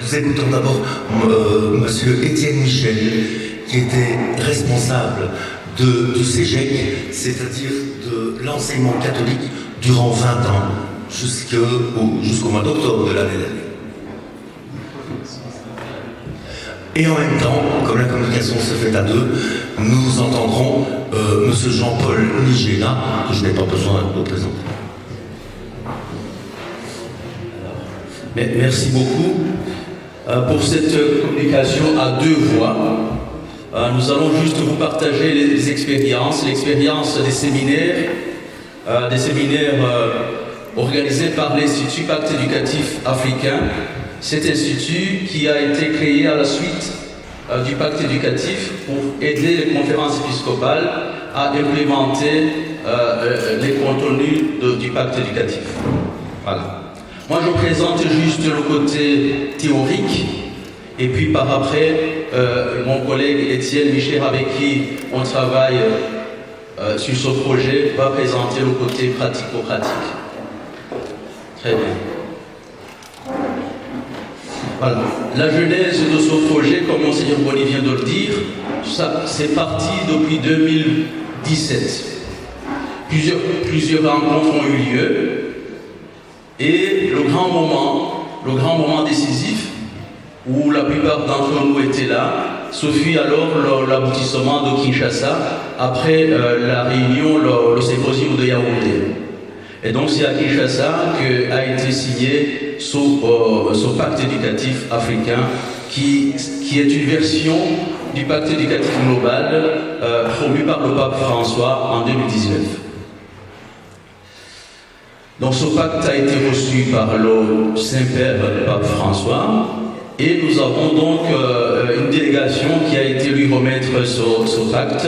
Nous écoutons d'abord Monsieur Étienne Michel, qui était responsable du CEGEC, c'est-à-dire de l'enseignement catholique durant 20 ans, jusqu'au mois d'octobre de l'année dernière. Et en même temps, comme la communication se fait à deux, nous entendrons Monsieur Jean-Paul Nigéla, que je n'ai pas besoin de présenter. Merci beaucoup pour cette communication à deux voix. Nous allons juste vous partager les expériences des séminaires organisés par l'Institut Pacte Éducatif Africain. Cet institut qui a été créé à la suite du Pacte Éducatif pour aider les conférences épiscopales à implémenter les contenus du Pacte Éducatif. Voilà. Moi, je présente juste le côté théorique, et puis par après, mon collègue Étienne Michel, avec qui on travaille sur ce projet, va présenter le côté pratico-pratique. Très bien. Voilà. La genèse de ce projet, comme Monseigneur Bonny vient de le dire, c'est parti depuis 2017. Plusieurs rencontres ont eu lieu. Et le grand moment décisif, où la plupart d'entre nous étaient là, ce fut alors l'aboutissement de Kinshasa, après la réunion, le symposium de Yaoundé. Et donc c'est à Kinshasa qu'a été signé ce pacte éducatif africain, qui est une version du pacte éducatif global promu par le pape François en 2019. Donc ce pacte a été reçu par le Saint-Père Pape François, et nous avons donc une délégation qui a été lui remettre ce pacte.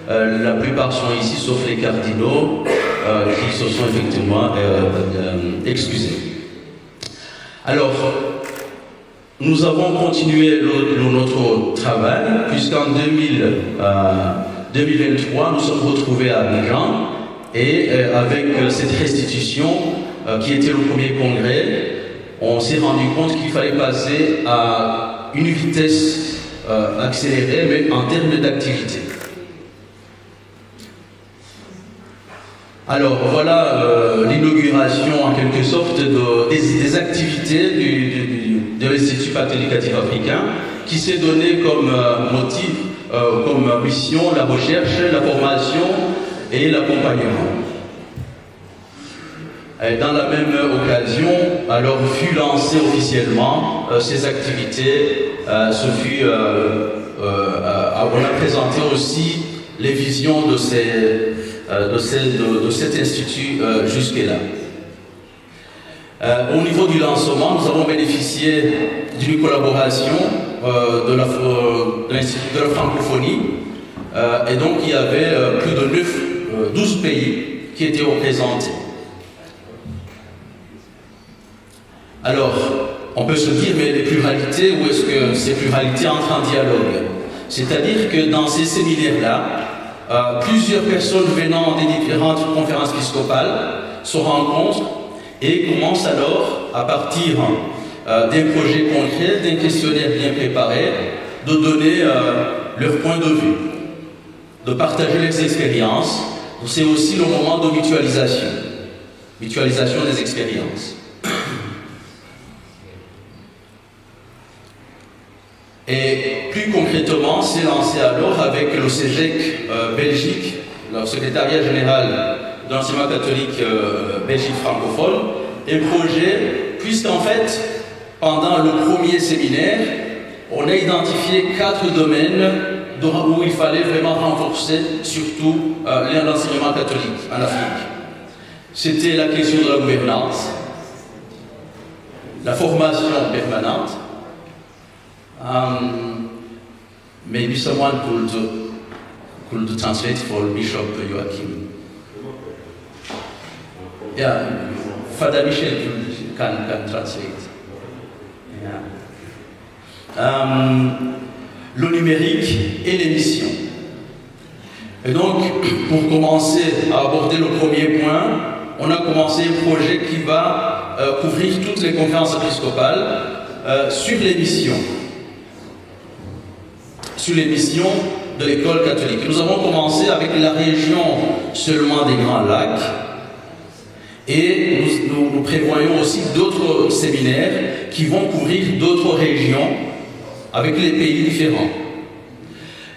La plupart sont ici, sauf les cardinaux, qui se sont effectivement excusés. Alors, nous avons continué notre travail, puisqu'en 2023, nous sommes retrouvés à Abidjan. Et avec cette restitution, qui était le premier congrès, on s'est rendu compte qu'il fallait passer à une vitesse accélérée, mais en termes d'activité. Alors voilà l'inauguration en quelque sorte des activités de l'Institut Pacte Éducatif Africain, qui s'est donné comme motif, comme mission, la recherche, la formation et l'accompagnement. Dans la même occasion, alors fut lancé officiellement ces activités. On a présenté aussi les visions de cet institut jusque-là. Au niveau du lancement, nous avons bénéficié d'une collaboration de l'Institut de la francophonie, et donc il y avait plus de 12 pays qui étaient représentés. Alors, on peut se dire, mais les pluralités, où est-ce que ces pluralités entrent en dialogue? C'est-à-dire que dans ces séminaires-là, plusieurs personnes venant des différentes conférences épiscopales se rencontrent et commencent alors, à partir d'un projet concret, d'un questionnaire bien préparé, de donner leur point de vue, de partager leurs expériences. C'est aussi le moment de mutualisation des expériences. Et plus concrètement, c'est lancé alors avec le CEGEC Belgique, le secrétariat général de l'enseignement catholique Belgique francophone, un projet, puisqu'en fait, pendant le premier séminaire, on a identifié 4 domaines où il fallait vraiment renforcer surtout l'enseignement catholique en Afrique. C'était la question de la gouvernance, la formation permanente. Maybe someone could translate for Bishop Joachim. Yeah, Father Michel can translate. Yeah. Le numérique et les missions. Et donc, pour commencer à aborder le premier point, on a commencé un projet qui va couvrir toutes les conférences épiscopales sur les missions. Sur les missions de l'école catholique. Nous avons commencé avec la région seulement des Grands Lacs et nous prévoyons aussi d'autres séminaires qui vont couvrir d'autres régions avec les pays différents.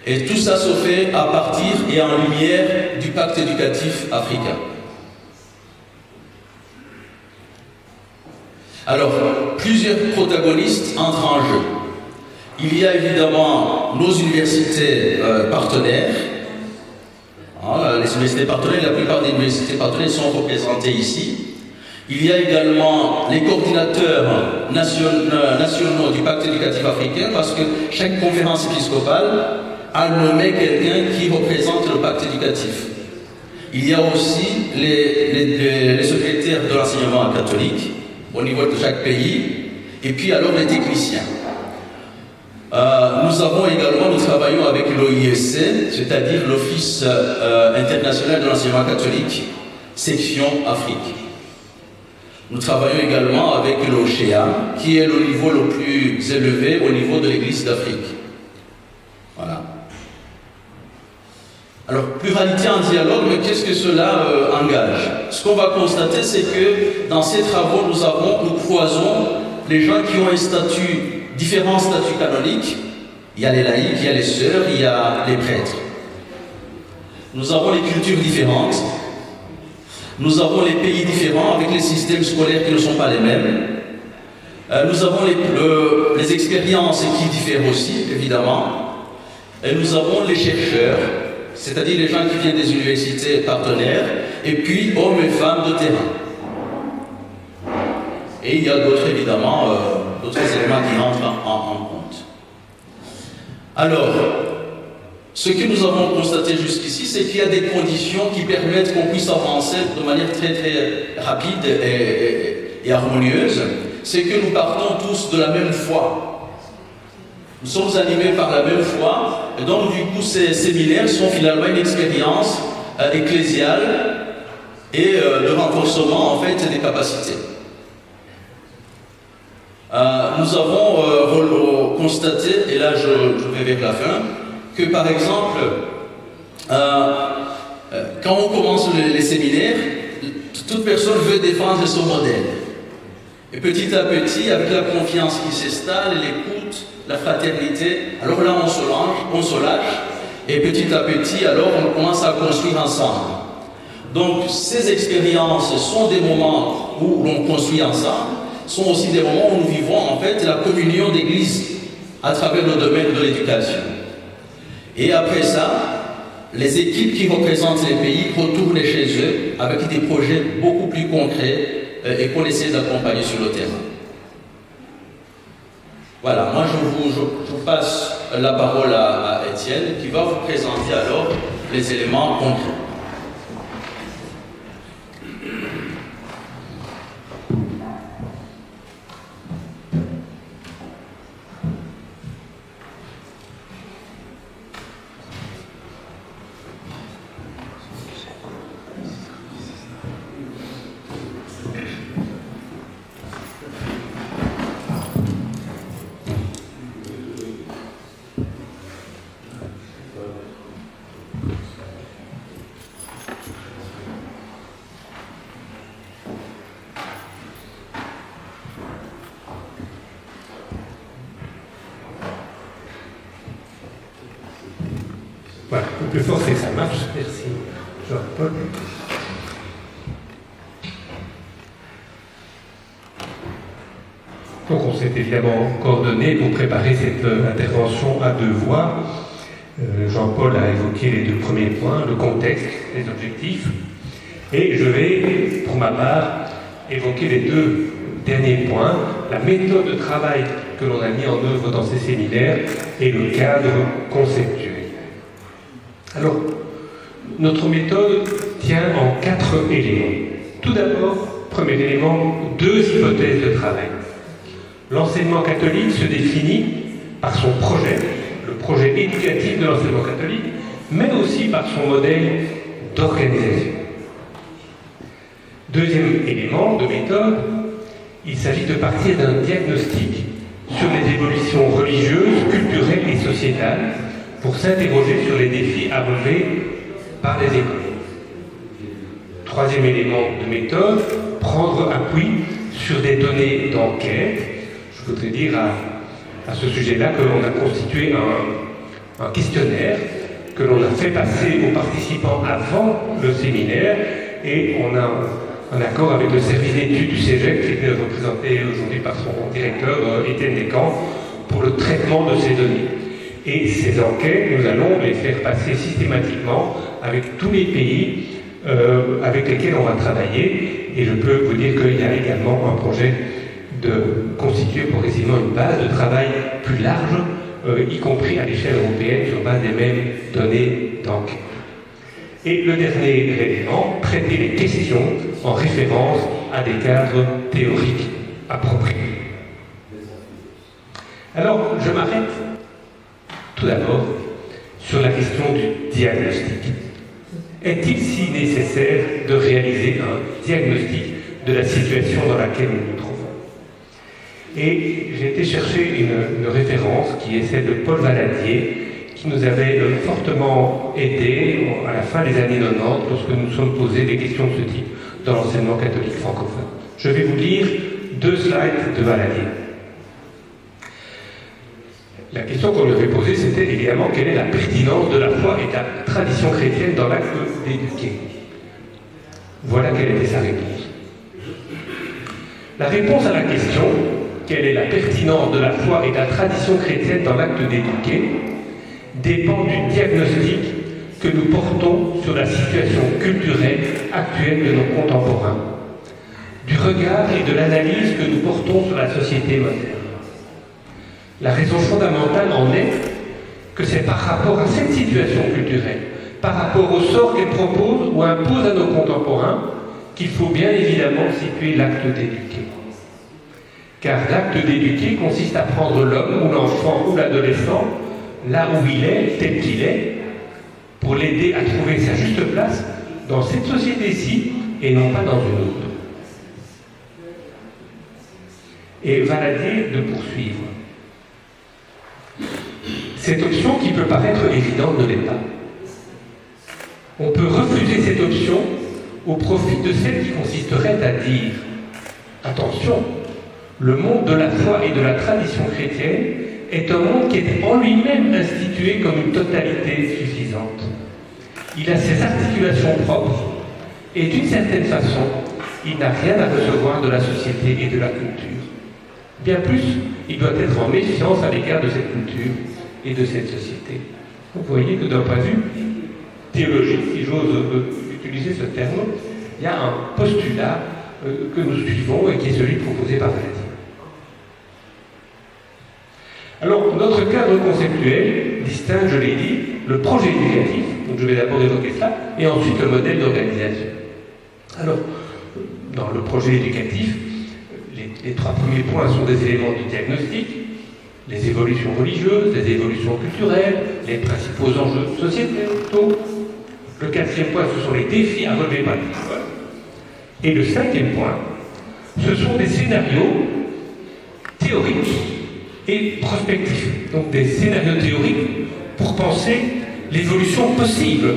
Et tout ça se fait à partir et en lumière du pacte éducatif africain. Alors, plusieurs protagonistes entrent en jeu. Il y a évidemment nos universités partenaires. Les universités partenaires, la plupart des universités partenaires sont représentées ici. Il y a également les coordinateurs nationaux du pacte éducatif africain, parce que chaque conférence épiscopale a nommé quelqu'un qui représente le pacte éducatif. Il y a aussi les secrétaires de l'enseignement catholique au niveau de chaque pays, et puis alors les techniciens. Nous travaillons avec l'OIEC, c'est-à-dire l'Office international de l'enseignement catholique, section Afrique. Nous travaillons également avec l'OCHEA, qui est le niveau le plus élevé au niveau de l'Église d'Afrique. Voilà. Alors, pluralité en dialogue, mais qu'est-ce que cela engage? Ce qu'on va constater, c'est que dans ces travaux, nous croisons les gens qui ont un statut, différents statuts canoniques. Il y a les laïcs, il y a les sœurs, il y a les prêtres. Nous avons les cultures différentes. Nous avons les pays différents avec les systèmes scolaires qui ne sont pas les mêmes. Nous avons les expériences qui diffèrent aussi, évidemment. Et nous avons les chercheurs, c'est-à-dire les gens qui viennent des universités partenaires, et puis hommes et femmes de terrain. Et il y a d'autres, évidemment, d'autres éléments qui rentrent en compte. Alors, ce que nous avons constaté jusqu'ici, c'est qu'il y a des conditions qui permettent qu'on puisse avancer de manière très très rapide et harmonieuse. C'est que nous partons tous de la même foi. Nous sommes animés par la même foi, et donc du coup ces séminaires sont finalement une expérience ecclésiale et de renforcement en fait des capacités. Nous avons constaté, et là je vais vers la fin, que par exemple, quand on commence les séminaires, toute personne veut défendre son modèle. Et petit à petit, avec la confiance qui s'installe, l'écoute, la fraternité, alors là on se lâche, et petit à petit, alors on commence à construire ensemble. Donc ces expériences sont des moments où l'on construit ensemble, sont aussi des moments où nous vivons en fait la communion d'église à travers le domaine de l'éducation. Et après ça, les équipes qui représentent les pays retournent chez eux avec des projets beaucoup plus concrets et qu'on essaie d'accompagner sur le terrain. Voilà, moi je passe la parole à Étienne qui va vous présenter alors les éléments concrets. Voilà, le plus fort c'est que ça marche. Merci Jean-Paul. Donc on s'est évidemment coordonné pour préparer cette intervention à deux voix. Jean-Paul a évoqué les deux premiers points, le contexte, les objectifs. Et je vais, pour ma part, évoquer les deux derniers points, la méthode de travail que l'on a mis en œuvre dans ces séminaires et le cadre conceptuel. Alors, notre méthode tient en 4 éléments. Tout d'abord, premier élément, 2 hypothèses de travail. L'enseignement catholique se définit par son projet, le projet éducatif de l'enseignement catholique, mais aussi par son modèle d'organisation. Deuxième élément de méthode, il s'agit de partir d'un diagnostic évolutions religieuses, culturelles et sociétales pour s'interroger sur les défis à relever par les écoles. Troisième élément de méthode, prendre appui sur des données d'enquête. Je voudrais dire à ce sujet-là que l'on a constitué un questionnaire que l'on a fait passer aux participants avant le séminaire, et on a un accord avec le service d'études du CEGEC qui est représenté aujourd'hui par son directeur Étienne Descamps pour le traitement de ces données. Et ces enquêtes, nous allons les faire passer systématiquement avec tous les pays avec lesquels on va travailler, et je peux vous dire qu'il y a également un projet de constituer progressivement une base de travail plus large, y compris à l'échelle européenne, sur base des mêmes données d'enquête. Et le dernier élément, traiter les questions en référence à des cadres théoriques appropriés. Alors, je m'arrête tout d'abord sur la question du diagnostic. Est-il si nécessaire de réaliser un diagnostic de la situation dans laquelle nous nous trouvons? Et j'ai été chercher une référence qui est celle de Paul Valadier, qui nous avait fortement aidé à la fin des années 90 lorsque nous nous sommes posés des questions de ce type dans l'enseignement catholique francophone. Je vais vous lire 2 slides de Valadier. La question qu'on lui avait posée, c'était évidemment quelle est la pertinence de la foi et de la tradition chrétienne dans l'acte d'éduquer. Voilà quelle était sa réponse. La réponse à la question quelle est la pertinence de la foi et de la tradition chrétienne dans l'acte d'éduquer dépend du diagnostic que nous portons sur la situation culturelle actuelle de nos contemporains, du regard et de l'analyse que nous portons sur la société moderne. La raison fondamentale en est que c'est par rapport à cette situation culturelle, par rapport au sort qu'elle propose ou impose à nos contemporains, qu'il faut bien évidemment situer l'acte d'éduquer. Car l'acte d'éduquer consiste à prendre l'homme ou l'enfant ou l'adolescent là où il est, tel qu'il est, pour l'aider à trouver sa juste place dans cette société-ci et non pas dans une autre. Et Valadier de poursuivre. Cette option qui peut paraître évidente ne l'est pas. On peut refuser cette option au profit de celle qui consisterait à dire « Attention, le monde de la foi et de la tradition chrétienne est un monde qui est en lui-même institué comme une totalité suffisante. Il a ses articulations propres et d'une certaine façon, il n'a rien à recevoir de la société et de la culture. Bien plus, il doit être en méfiance à l'égard de cette culture et de cette société. » Vous voyez que d'un point de vue théologique, si j'ose utiliser ce terme, il y a un postulat que nous suivons et qui est celui proposé par Valadier. Alors, notre cadre conceptuel distingue, je l'ai dit, le projet éducatif, donc je vais d'abord évoquer cela, et ensuite le modèle d'organisation. Alors, dans le projet éducatif, les 3 premiers points sont des éléments du diagnostic, les évolutions religieuses, les évolutions culturelles, les principaux enjeux sociétaux. Le 4e point, ce sont les défis à relever par l'école. Et le 5e point, ce sont des scénarios théoriques et prospectifs. Donc des scénarios théoriques pour penser l'évolution possible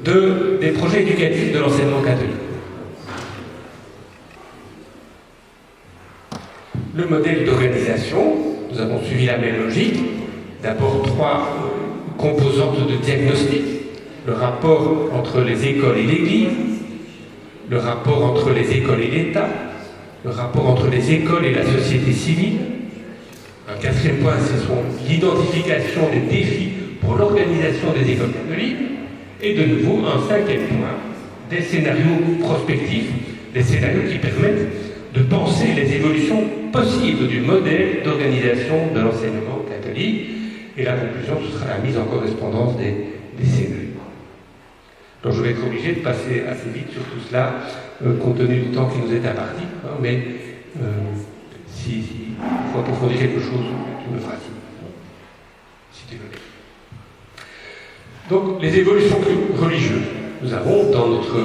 des projets éducatifs de l'enseignement catholique. Le modèle d'organisation, nous avons suivi la même logique. D'abord 3 composantes de diagnostic. Le rapport entre les écoles et l'Église, le rapport entre les écoles et l'État, le rapport entre les écoles et la société civile. Un 4e point, ce sont l'identification des défis pour l'organisation des écoles catholiques. Et de nouveau, un 5e point, des scénarios prospectifs, des scénarios qui permettent de penser les évolutions possibles du modèle d'organisation de l'enseignement catholique. Et la conclusion, ce sera la mise en correspondance des scénarios. Donc je vais être obligé de passer assez vite sur tout cela, compte tenu du temps qui nous est imparti, hein, mais si il faut approfondir quelque chose, tu me feras signe, si tu veux. Donc les évolutions religieuses. Nous avons, dans notre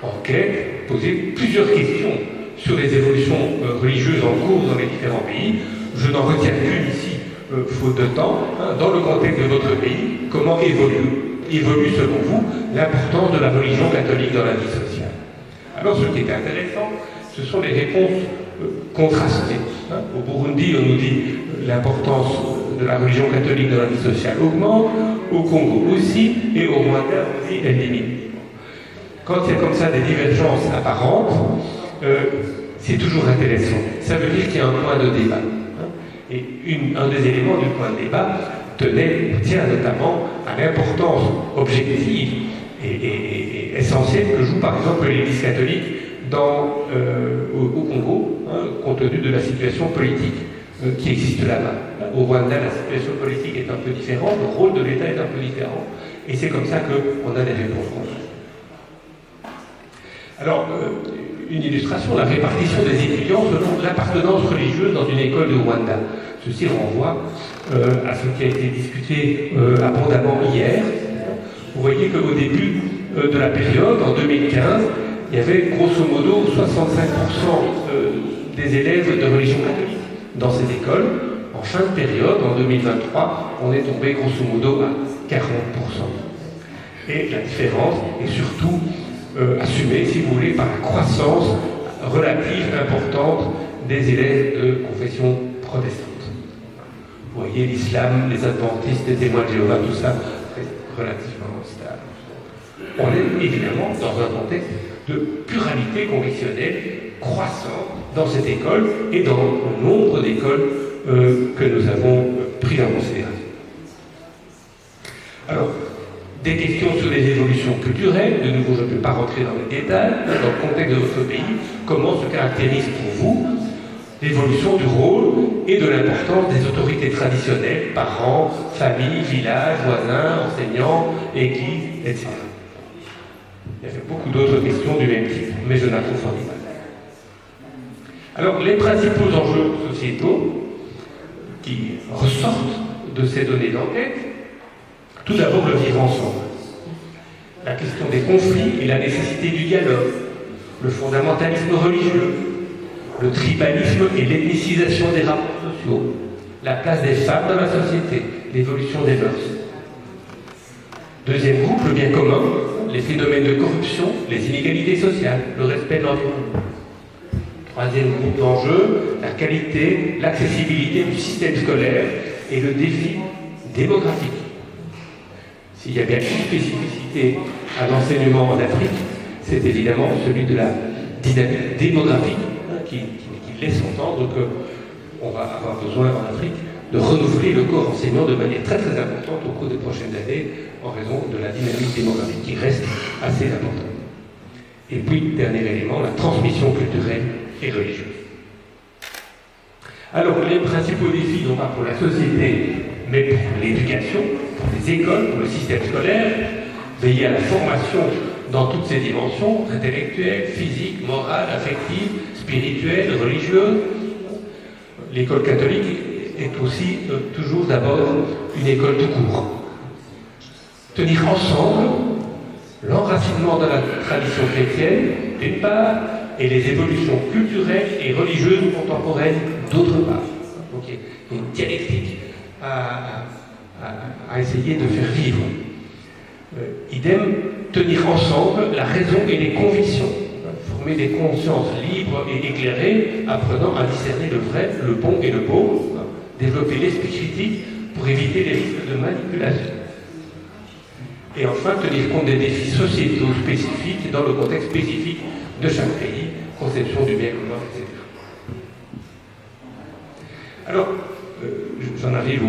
enquête, posé plusieurs questions sur les évolutions religieuses en cours dans les différents pays. je n'en retiens qu'une ici, faute de temps, dans le contexte de votre pays, comment évolue selon vous l'importance de la religion catholique dans la vie sociale. Alors ce qui est intéressant, ce sont les réponses contrastées. Au Burundi, on nous dit l'importance de la religion catholique dans la vie sociale augmente, au Congo aussi, et au Rwanda aussi, elle diminue. Quand il y a comme ça des divergences apparentes, c'est toujours intéressant. Ça veut dire qu'il y a un point de débat. Et un des éléments du point de débat tient notamment à l'importance objective et essentielle que joue par exemple l'Église catholique au Congo, compte tenu de la situation politique qui existe là-bas. Au Rwanda, la situation politique est un peu différente, le rôle de l'État est un peu différent, et c'est comme ça qu'on a des réponses concrètes. Alors, une illustration, la répartition des étudiants selon l'appartenance religieuse dans une école de Rwanda. Ceci renvoie à ce qui a été discuté abondamment hier. Vous voyez qu'au début de la période, en 2015, il y avait grosso modo 65% des élèves de religion catholique dans cette école. En fin de période, en 2023, on est tombé grosso modo à 40%. Et la différence est surtout assumée, si vous voulez, par la croissance relative importante des élèves de confession protestante. Vous voyez l'islam, les adventistes, les témoins de Jéhovah, tout ça reste relativement stable. On est évidemment dans un contexte de pluralité confessionnelle croissante dans cette école et dans le nombre d'écoles que nous avons pris en considération. Alors, des questions sur les évolutions culturelles, de nouveau je ne peux pas rentrer dans les détails, dans le contexte de votre pays, comment se caractérise pour vous l'évolution du rôle et de l'importance des autorités traditionnelles, parents, familles, villages, voisins, enseignants, églises, etc. Il y avait beaucoup d'autres questions du même type, mais je n'approfondis pas. Alors, les principaux enjeux sociétaux qui ressortent de ces données d'enquête, tout d'abord le vivre ensemble. La question des conflits et la nécessité du dialogue, le fondamentalisme religieux, le tribalisme et l'ethnicisation des rapports sociaux, la place des femmes dans la société, l'évolution des mœurs. Deuxième groupe, le bien commun, les phénomènes de corruption, les inégalités sociales, le respect de l'environnement. Troisième groupe d'enjeux, la qualité, l'accessibilité du système scolaire et le défi démographique. S'il y a bien une spécificité à l'enseignement en Afrique, c'est évidemment celui de la dynamique démographique qui laisse entendre qu'on va avoir besoin en Afrique de renouveler le corps enseignant de manière très très importante au cours des prochaines années en raison de la dynamique démographique qui reste assez importante. Et puis, dernier élément, la transmission culturelle et religieuse. Alors, les principaux défis, non pas pour la société, mais pour l'éducation, pour les écoles, pour le système scolaire, veiller à la formation dans toutes ses dimensions, intellectuelles, physiques, morales, affectives, spirituelles, religieuses. L'école catholique est aussi toujours d'abord une école tout court. Tenir ensemble l'enracinement de la tradition chrétienne, d'une part, et les évolutions culturelles et religieuses contemporaines, d'autre part. Donc il y a une dialectique à essayer de faire vivre. Idem, tenir ensemble la raison et les convictions, former des consciences libres et éclairées, apprenant à discerner le vrai, le bon et le beau, développer l'esprit critique pour éviter les risques de manipulation. Et enfin, tenir compte des défis sociétaux spécifiques dans le contexte spécifique de chaque pays, conception du bien commun, etc. Alors, j'en arrive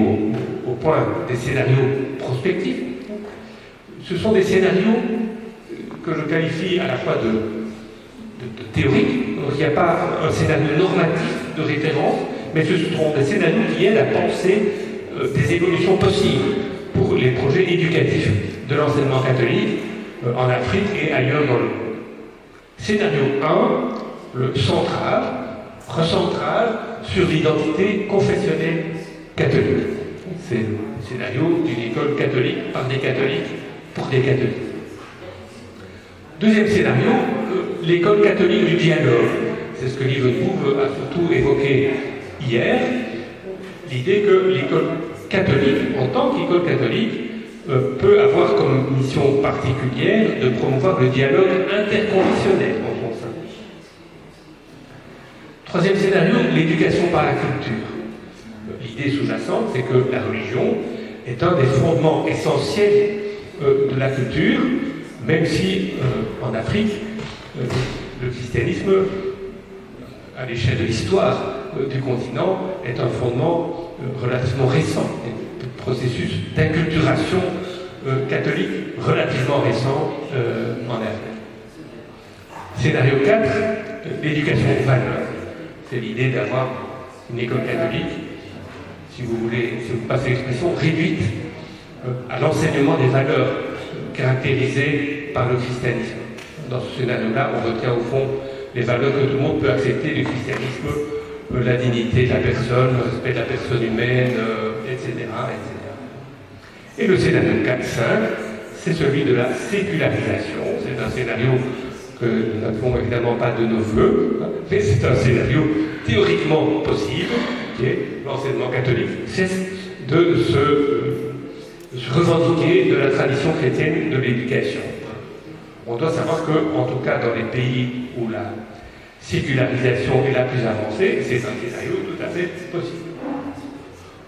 au point des scénarios prospectifs. Ce sont des scénarios que je qualifie à la fois de théoriques. Donc, il n'y a pas un scénario normatif de référence, mais ce seront des scénarios qui aident à penser des évolutions possibles pour les projets éducatifs de l'enseignement catholique en Afrique et ailleurs dans le monde. Scénario 1, le central, recentrage sur l'identité confessionnelle catholique. C'est le scénario d'une école catholique par des catholiques pour des catholiques. Deuxième scénario, l'école catholique du dialogue. C'est ce que Livenbourg a surtout évoqué hier. l'idée que l'école catholique, en tant qu'école catholique, peut avoir comme mission particulière de promouvoir le dialogue interconfessionnel en son sein. Troisième scénario, l'éducation par la culture. L'idée sous-jacente, c'est que la religion est un des fondements essentiels de la culture, même si en Afrique, le christianisme, à l'échelle de l'histoire du continent, est un fondement relativement récent, un processus d'inculturation catholique relativement récent en Afrique. Scénario 4, l'éducation aux valeurs. C'est l'idée d'avoir une école catholique, si vous voulez, si vous passez l'expression, réduite à l'enseignement des valeurs caractérisées par le christianisme. Dans ce scénario-là, on retient au fond les valeurs que tout le monde peut accepter du christianisme, la dignité de la personne, le respect de la personne humaine, etc., etc. Et le scénario 4-5, c'est celui de la sécularisation. C'est un scénario que nous n'avons évidemment pas de nos voeux, mais c'est un scénario théoriquement possible, qui est l'enseignement catholique cesse de se revendiquer de la tradition chrétienne de l'éducation. On doit savoir que, en tout cas dans les pays où la sécularisation est la plus avancée, c'est un scénario tout à fait possible.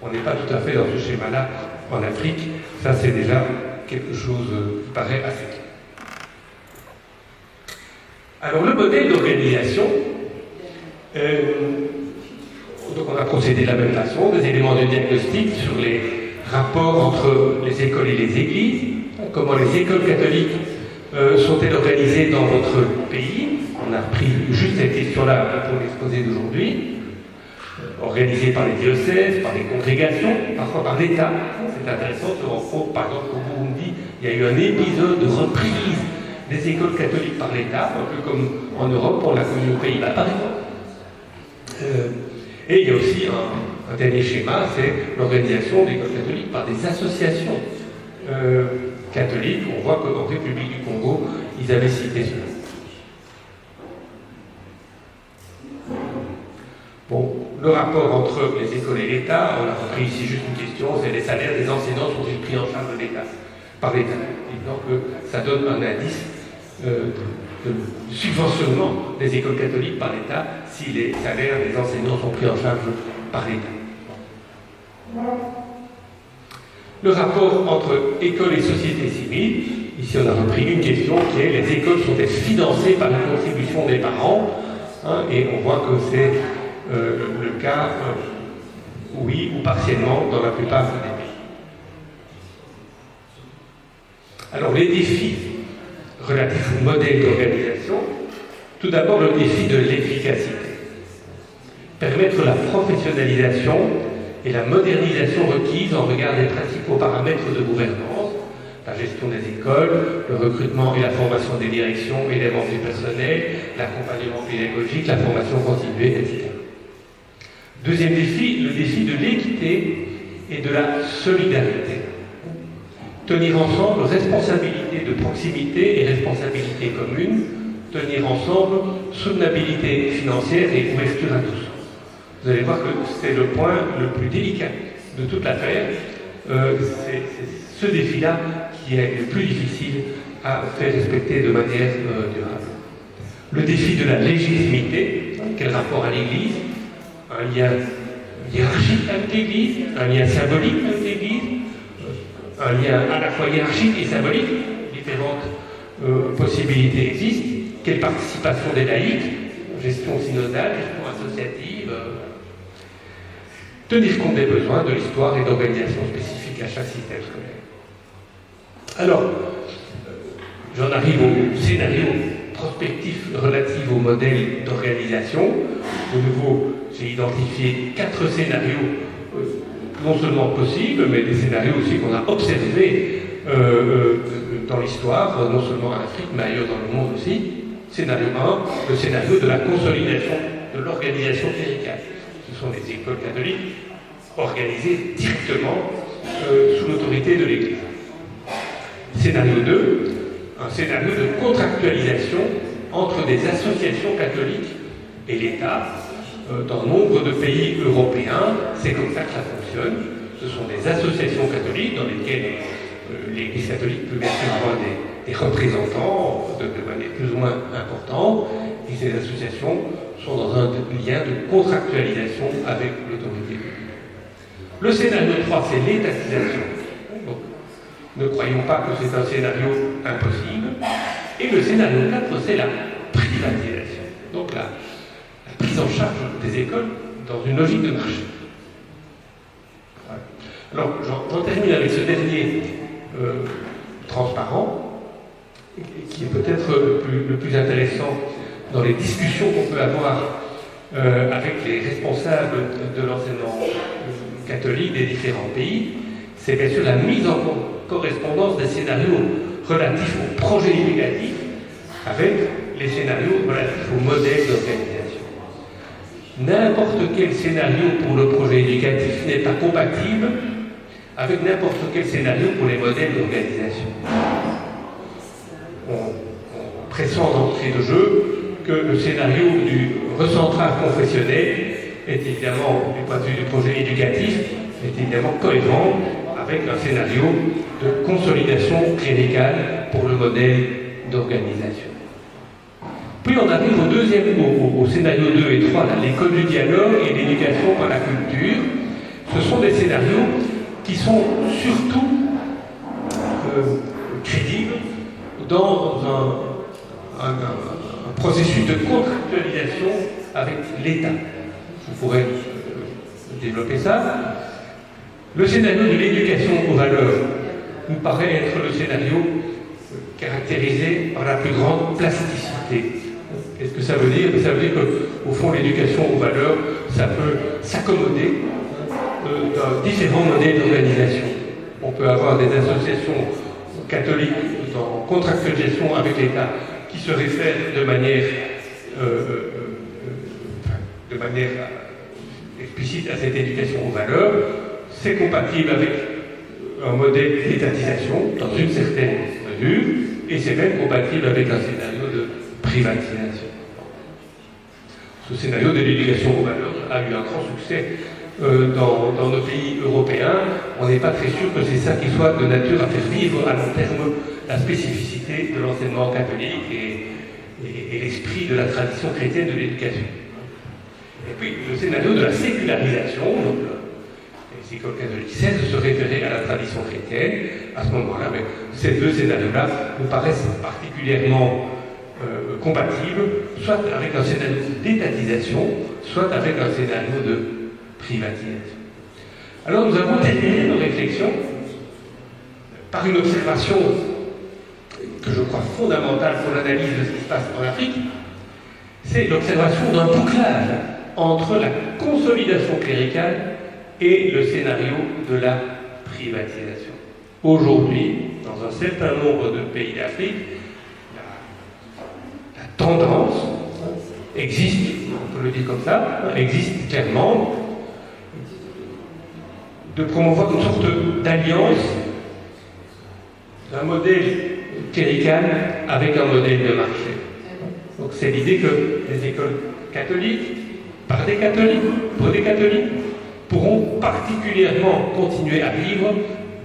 On n'est pas tout à fait dans ce schéma-là en Afrique, ça c'est déjà quelque chose qui paraît assez clair. Alors le modèle d'organisation, donc on a procédé de la même façon, des éléments de diagnostic sur les rapports entre les écoles et les églises, comment les écoles catholiques sont-elles organisées dans votre pays. On a pris juste cette question-là pour l'exposé d'aujourd'hui. Organisées par les diocèses, par les congrégations, parfois par l'État. C'est intéressant de se rendre compte, par exemple, au Burundi, il y a eu un épisode de reprise des écoles catholiques par l'État, un peu comme en Europe, on l'a connu aux Pays-Bas, par exemple. Et il y a aussi un dernier schéma, c'est l'organisation d'écoles catholiques par des associations catholiques. On voit qu'en République du Congo, ils avaient cité cela. Bon, le rapport entre les écoles et l'État, on a repris ici juste une question, c'est les salaires des enseignants sont-ils pris en charge de l'État, par l'État. Donc ça donne un indice de subventionnement des écoles catholiques par l'État si les salaires des enseignants sont pris en charge par l'État. Le rapport entre école et société civile, ici on a repris une question qui est les écoles sont-elles financées par la contribution des parents, et on voit que c'est le cas, oui ou partiellement, dans la plupart des pays. Alors les défis relatifs au modèle d'organisation, tout d'abord le défi de l'efficacité. Permettre la professionnalisation et la modernisation requise en regard des principaux paramètres de gouvernance, la gestion des écoles, le recrutement et la formation des directions, éléments du personnel, l'accompagnement pédagogique, la formation continuée, etc. Deuxième défi, le défi de l'équité et de la solidarité. Tenir ensemble responsabilité de proximité et responsabilité commune, tenir ensemble soutenabilité financière et ouverture à tous. Vous allez voir que c'est le point le plus délicat de toute l'affaire. C'est ce défi-là qui est le plus difficile à faire respecter de manière durable. Le défi de la légitimité, quel rapport à l'Église, un lien hiérarchique avec l'Église, un lien symbolique avec l'Église, un lien à la fois hiérarchique et symbolique, différentes possibilités existent. Quelle participation des laïcs, gestion synodale, gestion associative, tenir compte des besoins de l'histoire et d'organisation spécifique à chaque système scolaire. Alors, j'en arrive au scénario prospectif relatif au modèle d'organisation. De nouveau, j'ai identifié 4 scénarios, non seulement possibles, mais des scénarios aussi qu'on a observés dans l'histoire, non seulement en Afrique, mais ailleurs dans le monde aussi. Scénario 1, le scénario de la consolidation de l'organisation cléricale. Ce sont des écoles catholiques organisées directement sous l'autorité de l'Église. Scénario 2, un scénario de contractualisation entre des associations catholiques et l'État, dans nombre de pays européens, c'est comme ça que ça fonctionne. Ce sont des associations catholiques dans lesquelles l'Église catholique peut bien sûr avoir des représentants de manière plus ou moins importante, et ces associations sont dans un lien de contractualisation avec l'autorité publique. Le scénario 3, c'est l'étatisation. Donc, ne croyons pas que c'est un scénario impossible. Et le scénario 4, c'est la privatisation. Donc la prise en charge des écoles dans une logique de marché. Voilà. Alors, j'en termine avec ce dernier transparent, qui est peut-être le plus intéressant dans les discussions qu'on peut avoir avec les responsables de l'enseignement catholique des différents pays. C'est bien sûr la mise en correspondance des scénarios relatifs au projet éducatif avec les scénarios relatifs au modèle d'organisation. N'importe quel scénario pour le projet éducatif n'est pas compatible avec n'importe quel scénario pour les modèles d'organisation. On pressent d'entrée de jeu que le scénario du recentrage confessionnel est évidemment, du point de vue du projet éducatif, est évidemment cohérent avec un scénario de consolidation cléricale pour le modèle d'organisation. Puis on arrive au scénario 2 et 3, l'école du dialogue et l'éducation par la culture. Ce sont des scénarios qui sont surtout crédibles dans un processus de contractualisation avec l'État. Je pourrais développer ça. Le scénario de l'éducation aux valeurs nous paraît être le scénario caractérisé par la plus grande plasticité. Qu'est-ce que ça veut dire? Ça veut dire qu'au fond, l'éducation aux valeurs, ça peut s'accommoder dans différents modèles d'organisation. On peut avoir des associations catholiques en contractualisation avec l'État qui se réfèrent de manière explicite à cette éducation aux valeurs. C'est compatible avec un modèle d'étatisation dans une certaine mesure, et c'est même compatible avec un scénario de privatisation. Ce scénario de l'éducation aux valeurs a eu un grand succès dans nos pays européens. On n'est pas très sûr que c'est ça qui soit de nature à faire vivre à long terme la spécificité de l'enseignement catholique et l'esprit de la tradition chrétienne de l'éducation. Et puis le scénario de la sécularisation, donc les écoles catholiques cessent de se référer à la tradition chrétienne. À ce moment-là, ces deux scénarios-là nous paraissent particulièrement compatibles, soit avec un scénario d'étatisation, soit avec un scénario de privatisation. Alors nous avons terminé nos réflexions par une observation que je crois fondamentale pour l'analyse de ce qui se passe en Afrique, c'est l'observation d'un bouclage entre la consolidation cléricale et le scénario de la privatisation. Aujourd'hui, dans un certain nombre de pays d'Afrique, la tendance existe, on peut le dire comme ça, existe clairement, de promouvoir une sorte d'alliance d'un modèle clérical avec un modèle de marché. Donc c'est l'idée que les écoles catholiques, par des catholiques, pour des catholiques, pourront particulièrement continuer à vivre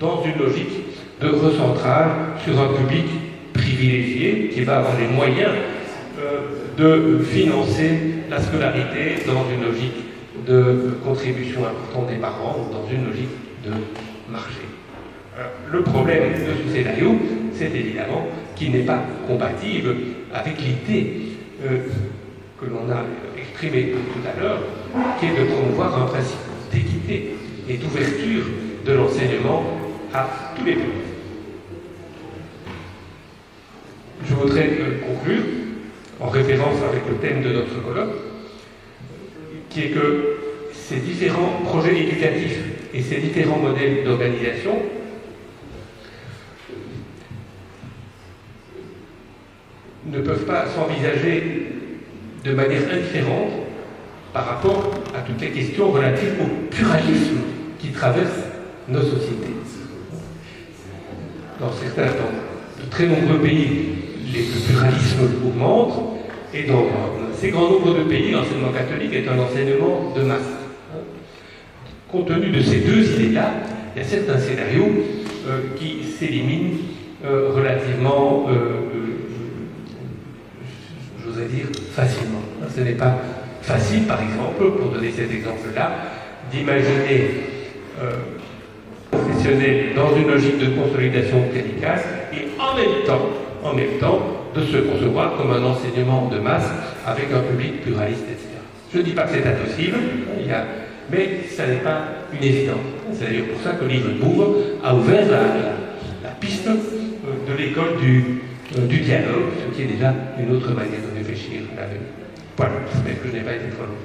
dans une logique de recentrage sur un public privilégié qui va avoir les moyens de financer la scolarité dans une logique de contribution importante des parents ou dans une logique de marché. Le problème de ce scénario, c'est évidemment qu'il n'est pas compatible avec l'idée que l'on a exprimée tout à l'heure, qui est de promouvoir un principe d'équité et d'ouverture de l'enseignement à tous les publics. Je voudrais conclure en référence avec le thème de notre colloque, qui est que ces différents projets éducatifs et ces différents modèles d'organisation ne peuvent pas s'envisager de manière indifférente par rapport à toutes les questions relatives au pluralisme qui traverse nos sociétés. Dans de très nombreux pays, le pluralisme augmente, Et dans un assez grand nombre de pays, l'enseignement catholique est un enseignement de masse. Compte tenu de ces deux idées-là, il y a certains scénarios qui s'éliminent relativement, j'oserais dire, facilement. Ce n'est pas facile, par exemple, pour donner cet exemple-là, d'imaginer professionnels dans une logique de consolidation cléricale et en même temps, de se concevoir comme un enseignement de masse avec un public pluraliste, etc. Je ne dis pas que c'est impossible, mais ça n'est pas une évidence. C'est d'ailleurs pour ça que le livre de Bouvre a ouvert la piste de l'école du dialogue, ce qui est déjà une autre manière de réfléchir à l'avenir. Voilà, j'espère que je n'ai pas été trop long.